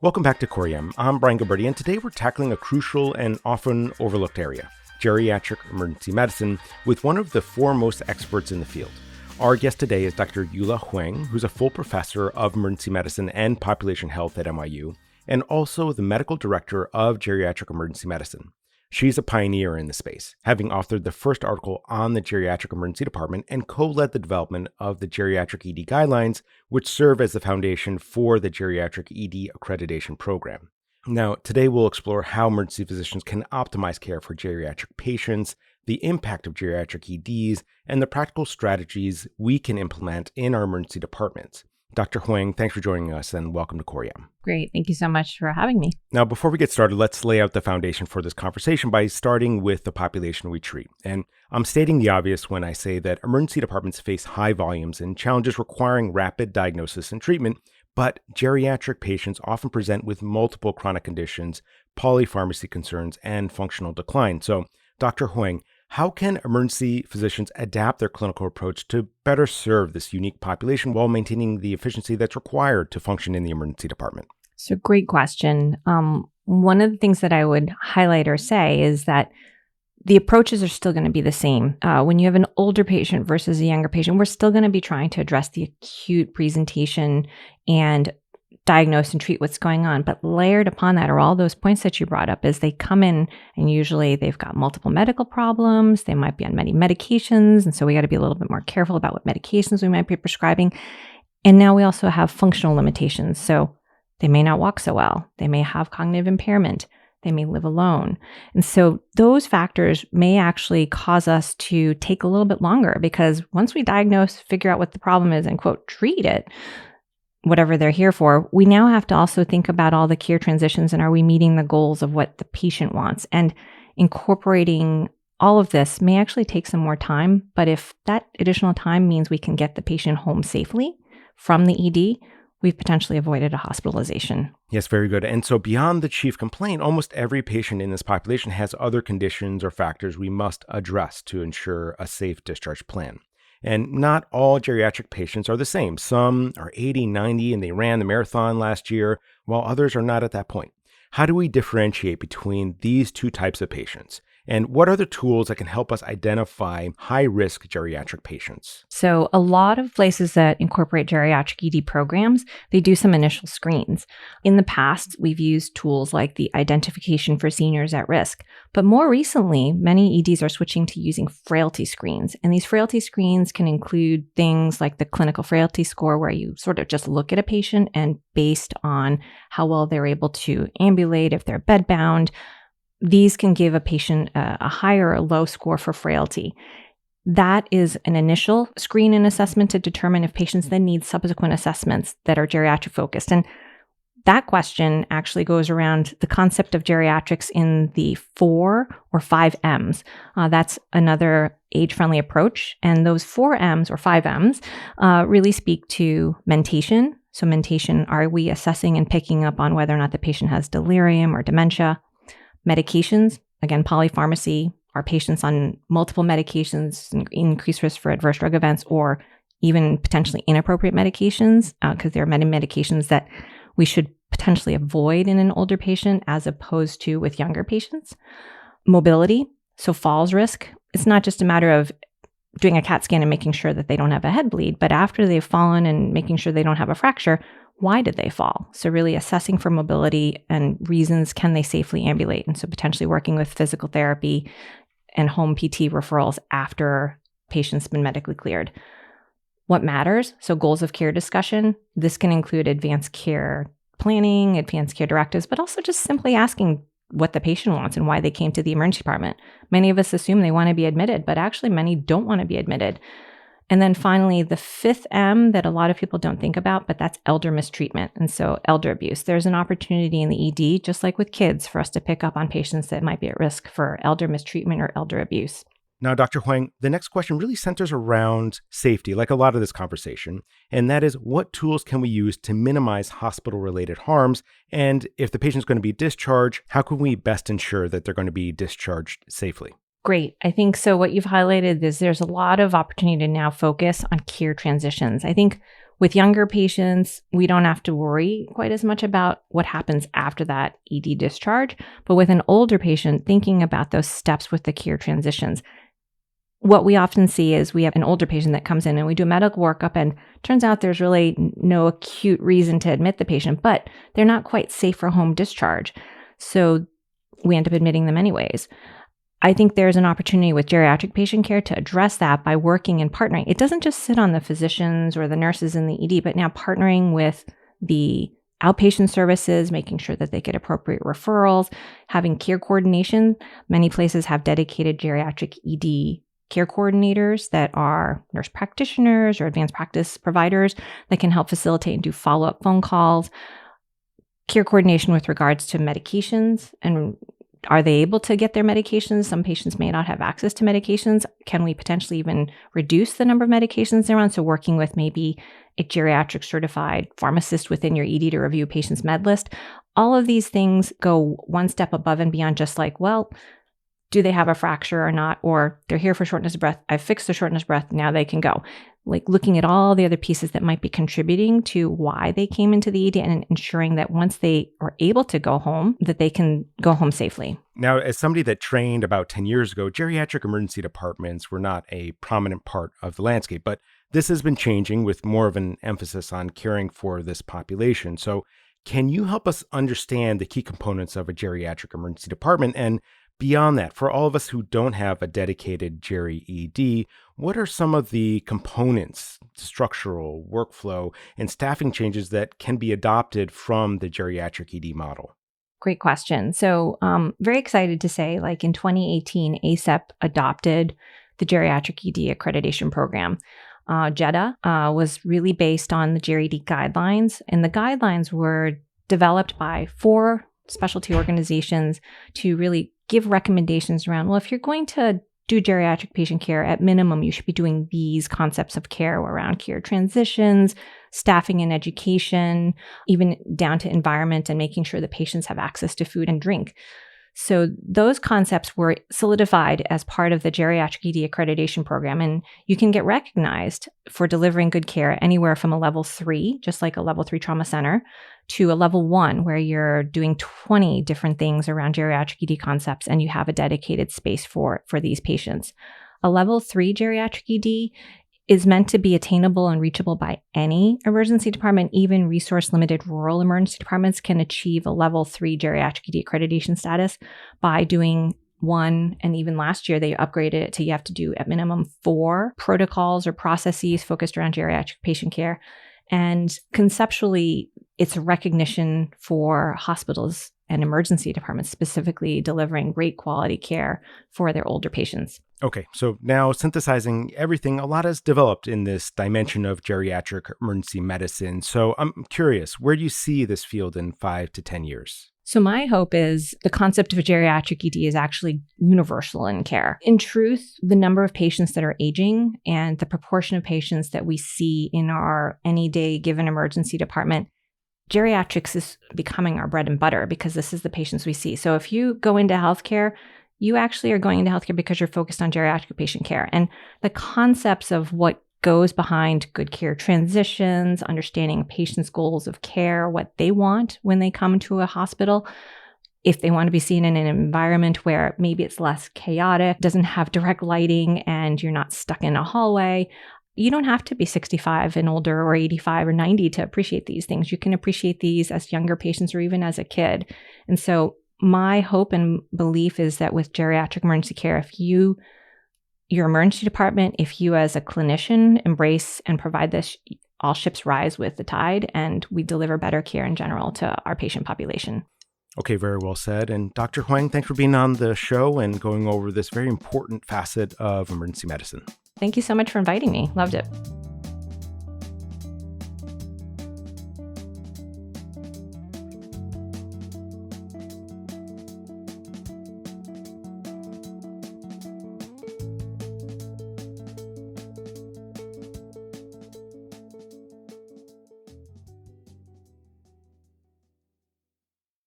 Welcome back to Coriam. I'm Brian Gilberti, and today we're tackling a crucial and often overlooked area, geriatric emergency medicine, with one of the foremost experts in the field. Our guest today is Dr. Ula Hwang, who's a full professor of emergency medicine and population health at NYU, and also the medical director of geriatric emergency medicine. She's a pioneer in the space, having authored the first article on the geriatric emergency department and co-led the development of the geriatric ED guidelines, which serve as the foundation for the geriatric ED accreditation program. Now, today we'll explore how emergency physicians can optimize care for geriatric patients, the impact of geriatric EDs, and the practical strategies we can implement in our emergency departments. Dr. Hwang, thanks for joining us and welcome to Coriam. Great. Thank you so much for having me. Now, before we get started, let's lay out the foundation for this conversation by starting with the population we treat. And I'm stating the obvious when I say that emergency departments face high volumes and challenges requiring rapid diagnosis and treatment, but geriatric patients often present with multiple chronic conditions, polypharmacy concerns, and functional decline. So, Dr. Hwang, how can emergency physicians adapt their clinical approach to better serve this unique population while maintaining the efficiency that's required to function in the emergency department? So great question. One of the things that I would highlight or say is that the approaches are still going to be the same. When you have an older patient versus a younger patient, we're still going to be trying to address the acute presentation and diagnose and treat what's going on. But layered upon that are all those points that you brought up as they come in, and usually they've got multiple medical problems. They might be on many medications. And so we got to be a little bit more careful about what medications we might be prescribing. And now we also have functional limitations. So they may not walk so well. They may have cognitive impairment. They may live alone. And so those factors may actually cause us to take a little bit longer, because once we diagnose, figure out what the problem is and, quote, treat it, whatever they're here for, we now have to also think about all the care transitions and are we meeting the goals of what the patient wants? And incorporating all of this may actually take some more time, but if that additional time means we can get the patient home safely from the ED, we've potentially avoided a hospitalization. Yes, very good. And so beyond the chief complaint, almost every patient in this population has other conditions or factors we must address to ensure a safe discharge plan. And not all geriatric patients are the same. Some are 80, 90, and they ran the marathon last year, while others are not at that point. How do we differentiate between these two types of patients? And what are the tools that can help us identify high-risk geriatric patients? So a lot of places that incorporate geriatric ED programs, they do some initial screens. In the past, we've used tools like the identification for seniors at risk. But more recently, many EDs are switching to using frailty screens. And these frailty screens can include things like the clinical frailty score, where you sort of just look at a patient and based on how well they're able to ambulate, if they're bedbound, these can give a patient a high or a low score for frailty. That is an initial screen and assessment to determine if patients then need subsequent assessments that are geriatric focused. And that question actually goes around the concept of geriatrics in the 4 or 5 M's. That's another age-friendly approach. And those 4 M's or 5 M's really speak to mentation. So mentation, are we assessing and picking up on whether or not the patient has delirium or dementia? Medications, again, polypharmacy, are patients on multiple medications, increased risk for adverse drug events, or even potentially inappropriate medications, because there are many medications that we should potentially avoid in an older patient as opposed to with younger patients. Mobility, so falls risk. It's not just a matter of doing a CAT scan and making sure that they don't have a head bleed, but after they've fallen and making sure they don't have a fracture, why did they fall? So really assessing for mobility and reasons, can they safely ambulate? And so potentially working with physical therapy and home PT referrals after patients been medically cleared. What matters? So goals of care discussion. This can include advanced care planning, advanced care directives, but also just simply asking what the patient wants and why they came to the emergency department. Many of us assume they want to be admitted, but actually many don't want to be admitted. And then finally, the 5th M that a lot of people don't think about, but that's elder mistreatment. And so elder abuse. There's an opportunity in the ED, just like with kids, for us to pick up on patients that might be at risk for elder mistreatment or elder abuse. Now, Dr. Hwang, the next question really centers around safety, like a lot of this conversation, and that is, what tools can we use to minimize hospital-related harms? And if the patient's going to be discharged, how can we best ensure that they're going to be discharged safely? Great. I think so. What you've highlighted is there's a lot of opportunity to now focus on care transitions. I think With younger patients, we don't have to worry quite as much about what happens after that ED discharge. But with an older patient, thinking about those steps with the care transitions. What we often see is we have an older patient that comes in and we do a medical workup, and turns out there's really no acute reason to admit the patient, but they're not quite safe for home discharge. So we end up admitting them anyways. I think there's an opportunity with geriatric patient care to address that by working and partnering. It doesn't just sit on the physicians or the nurses in the ED, but now partnering with the outpatient services, making sure that they get appropriate referrals, having care coordination. Many places have dedicated geriatric ED care coordinators that are nurse practitioners or advanced practice providers that can help facilitate and do follow-up phone calls. Care coordination with regards to medications, and are they able to get their medications? Some patients may not have access to medications. Can we potentially even reduce the number of medications they're on? So working with maybe a geriatric certified pharmacist within your ED to review a patient's med list. All of these things go one step above and beyond just like, well, do they have a fracture or not? Or they're here for shortness of breath. I've fixed the shortness of breath. Now they can go. Like looking at all the other pieces that might be contributing to why they came into the ED and ensuring that once they are able to go home, that they can go home safely. Now, as somebody that trained about 10 years ago, geriatric emergency departments were not a prominent part of the landscape, but this has been changing with more of an emphasis on caring for this population. So can you help us understand the key components of a geriatric emergency department? And beyond that, for all of us who don't have a dedicated Geri ED, what are some of the components, structural, workflow, and staffing changes that can be adopted from the geriatric ED model? Great question. So very excited to say, like in 2018, ACEP adopted the Geriatric ED accreditation program. JEDA was really based on the Geri ED guidelines, and the guidelines were developed by 4 specialty organizations to really give recommendations around, well, if you're going to do geriatric patient care, at minimum, you should be doing these concepts of care around care transitions, staffing and education, even down to environment and making sure that patients have access to food and drink. So those concepts were solidified as part of the Geriatric ED accreditation program, and you can get recognized for delivering good care anywhere from a level 3, just like a level 3 trauma center, to a level 1, where you're doing 20 different things around geriatric ED concepts and you have a dedicated space for these patients. A level 3 geriatric ED is meant to be attainable and reachable by any emergency department. Even resource-limited rural emergency departments can achieve a level 3 geriatric ED accreditation status by doing 1, and even last year they upgraded it to you have to do at minimum 4 protocols or processes focused around geriatric patient care. And conceptually, it's a recognition for hospitals and emergency departments specifically delivering great quality care for their older patients. Okay, so now synthesizing everything, a lot has developed in this dimension of geriatric emergency medicine. So I'm curious, where do you see this field in 5 to 10 years? So my hope is the concept of a geriatric ED is actually universal in care. In truth, the number of patients that are aging and the proportion of patients that we see in our any day given emergency department, geriatrics is becoming our bread and butter because this is the patients we see. So if you go into healthcare, you actually are going into healthcare because you're focused on geriatric patient care. And the concepts of what goes behind good care transitions, understanding patients' goals of care, what they want when they come to a hospital, if they want to be seen in an environment where maybe it's less chaotic, doesn't have direct lighting, and you're not stuck in a hallway. You don't have to be 65 and older or 85 or 90 to appreciate these things. You can appreciate these as younger patients or even as a kid. And so my hope and belief is that with geriatric emergency care, if your emergency department, if you as a clinician embrace and provide this, all ships rise with the tide, and we deliver better care in general to our patient population. Okay, very well said. And Dr. Hwang, thanks for being on the show and going over this very important facet of emergency medicine. Thank you so much for inviting me. Loved it.